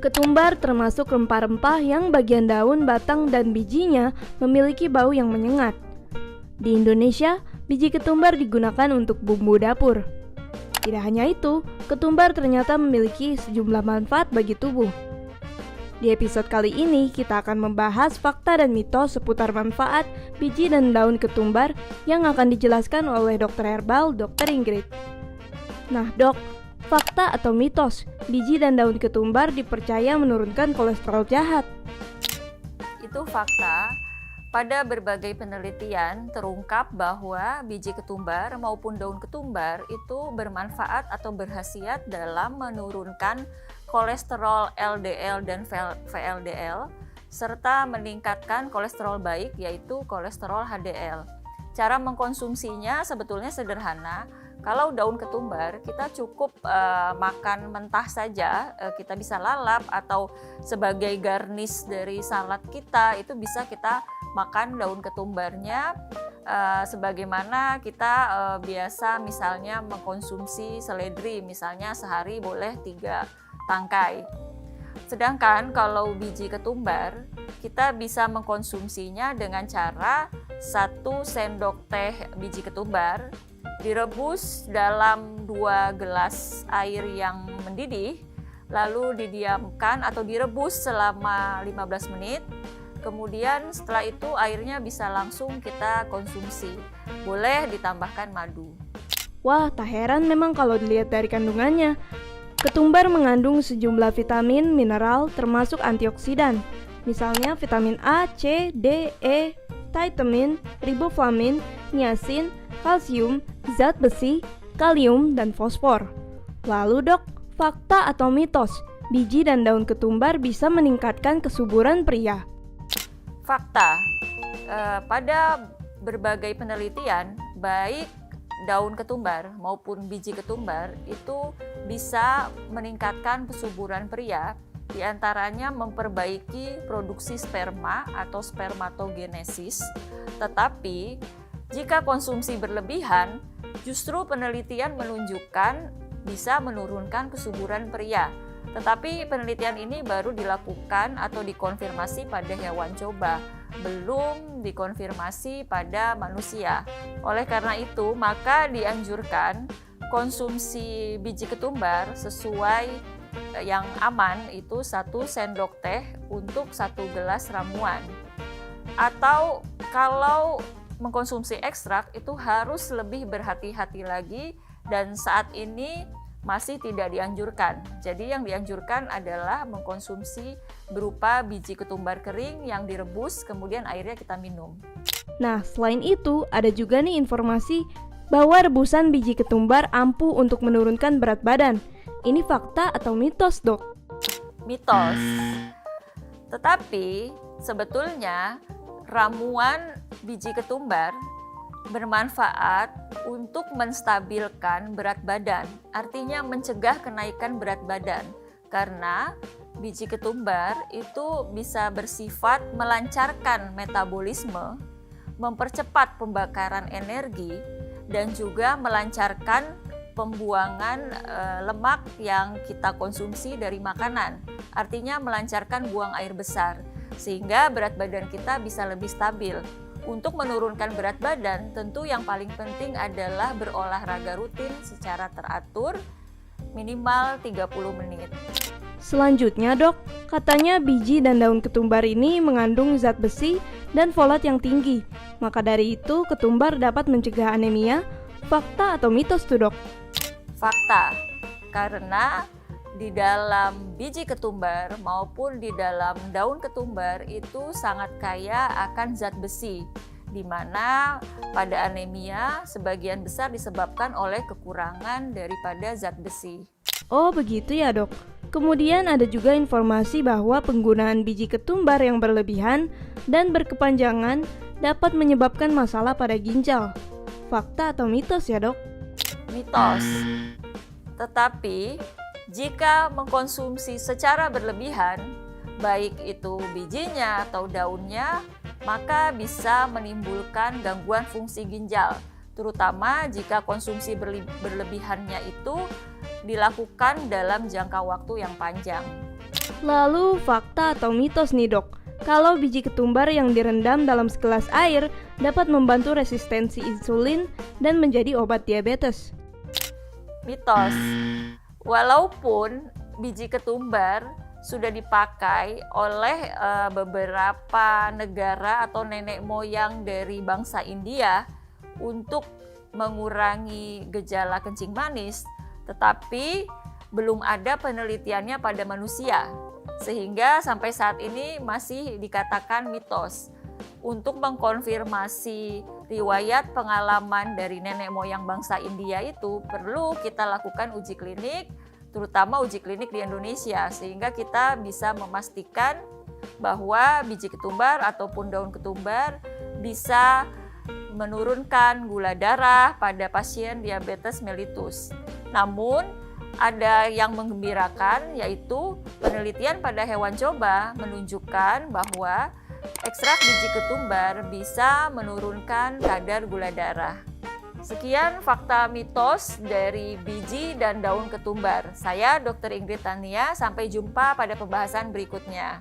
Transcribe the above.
Ketumbar termasuk rempah-rempah yang bagian daun, batang, dan bijinya memiliki bau yang menyengat. Di Indonesia, biji ketumbar digunakan untuk bumbu dapur. Tidak hanya itu, ketumbar ternyata memiliki sejumlah manfaat bagi tubuh. Di episode kali ini, kita akan membahas fakta dan mitos seputar manfaat biji dan daun ketumbar yang akan dijelaskan oleh dokter herbal Dr. Ingrid. Nah, Dok, fakta atau mitos, biji dan daun ketumbar dipercaya menurunkan kolesterol jahat? Itu fakta. Pada berbagai penelitian terungkap bahwa biji ketumbar maupun daun ketumbar itu bermanfaat atau berkhasiat dalam menurunkan kolesterol LDL dan VLDL serta meningkatkan kolesterol baik yaitu kolesterol HDL. Cara mengkonsumsinya sebetulnya sederhana. Kalau daun ketumbar kita cukup makan mentah saja, kita bisa lalap atau sebagai garnish dari salad kita itu bisa kita makan daun ketumbarnya sebagaimana kita biasa misalnya mengkonsumsi seledri, misalnya sehari boleh 3 tangkai. Sedangkan kalau biji ketumbar kita bisa mengkonsumsinya dengan cara 1 sendok teh biji ketumbar direbus dalam 2 gelas air yang mendidih, lalu didiamkan atau direbus selama 15 menit. Kemudian setelah itu airnya bisa langsung kita konsumsi. Boleh ditambahkan madu. Wah, tak heran memang kalau dilihat dari kandungannya. Ketumbar mengandung sejumlah vitamin, mineral, termasuk antioksidan. Misalnya vitamin A, C, D, E, tiamin, riboflavin, niacin, kalsium, zat besi, kalium, dan fosfor. Lalu Dok, fakta atau mitos, biji dan daun ketumbar bisa meningkatkan kesuburan pria? Fakta, pada berbagai penelitian, baik daun ketumbar maupun biji ketumbar itu bisa meningkatkan kesuburan pria, diantaranya memperbaiki produksi sperma atau spermatogenesis. Tetapi jika konsumsi berlebihan, justru penelitian menunjukkan bisa menurunkan kesuburan pria. Tetapi penelitian ini baru dilakukan atau dikonfirmasi pada hewan coba, belum dikonfirmasi pada manusia. Oleh karena itu, maka dianjurkan konsumsi biji ketumbar sesuai yang aman itu 1 sendok teh untuk 1 gelas ramuan. Atau kalau mengkonsumsi ekstrak itu harus lebih berhati-hati lagi dan saat ini masih tidak dianjurkan. Jadi yang dianjurkan adalah mengkonsumsi berupa biji ketumbar kering yang direbus kemudian airnya kita minum. Nah, selain itu ada juga nih informasi bahwa rebusan biji ketumbar ampuh untuk menurunkan berat badan. Ini fakta atau mitos, Dok? Mitos. Tetapi sebetulnya ramuan biji ketumbar bermanfaat untuk menstabilkan berat badan, artinya mencegah kenaikan berat badan, karena biji ketumbar itu bisa bersifat melancarkan metabolisme, mempercepat pembakaran energi, dan juga melancarkan pembuangan lemak yang kita konsumsi dari makanan, artinya melancarkan buang air besar, sehingga berat badan kita bisa lebih stabil. Untuk menurunkan berat badan, tentu yang paling penting adalah berolahraga rutin secara teratur, minimal 30 menit. Selanjutnya, Dok, katanya biji dan daun ketumbar ini mengandung zat besi dan folat yang tinggi. Maka dari itu, ketumbar dapat mencegah anemia. Fakta atau mitos tuh, Dok? Fakta, karena di dalam biji ketumbar maupun di dalam daun ketumbar itu sangat kaya akan zat besi, di mana pada anemia sebagian besar disebabkan oleh kekurangan daripada zat besi. Oh, begitu ya, Dok. Kemudian ada juga informasi bahwa penggunaan biji ketumbar yang berlebihan dan berkepanjangan dapat menyebabkan masalah pada ginjal. Fakta atau mitos ya, Dok? Mitos. Tetapi jika mengkonsumsi secara berlebihan, baik itu bijinya atau daunnya, maka bisa menimbulkan gangguan fungsi ginjal, terutama jika konsumsi berlebihannya itu dilakukan dalam jangka waktu yang panjang. Lalu fakta atau mitos nih dok, kalau biji ketumbar yang direndam dalam segelas air dapat membantu resistensi insulin dan menjadi obat diabetes. Mitos, walaupun biji ketumbar sudah dipakai oleh beberapa negara atau nenek moyang dari bangsa India untuk mengurangi gejala kencing manis, tetapi belum ada penelitiannya pada manusia, sehingga sampai saat ini masih dikatakan mitos. Untuk mengkonfirmasi riwayat pengalaman dari nenek moyang bangsa India itu, perlu kita lakukan uji klinik, terutama uji klinik di Indonesia, sehingga kita bisa memastikan bahwa biji ketumbar ataupun daun ketumbar bisa menurunkan gula darah pada pasien diabetes mellitus. Namun, ada yang menggembirakan, yaitu penelitian pada hewan coba menunjukkan bahwa ekstrak biji ketumbar bisa menurunkan kadar gula darah. Sekian fakta mitos dari biji dan daun ketumbar. Saya Dr. Ingrid Tania, sampai jumpa pada pembahasan berikutnya.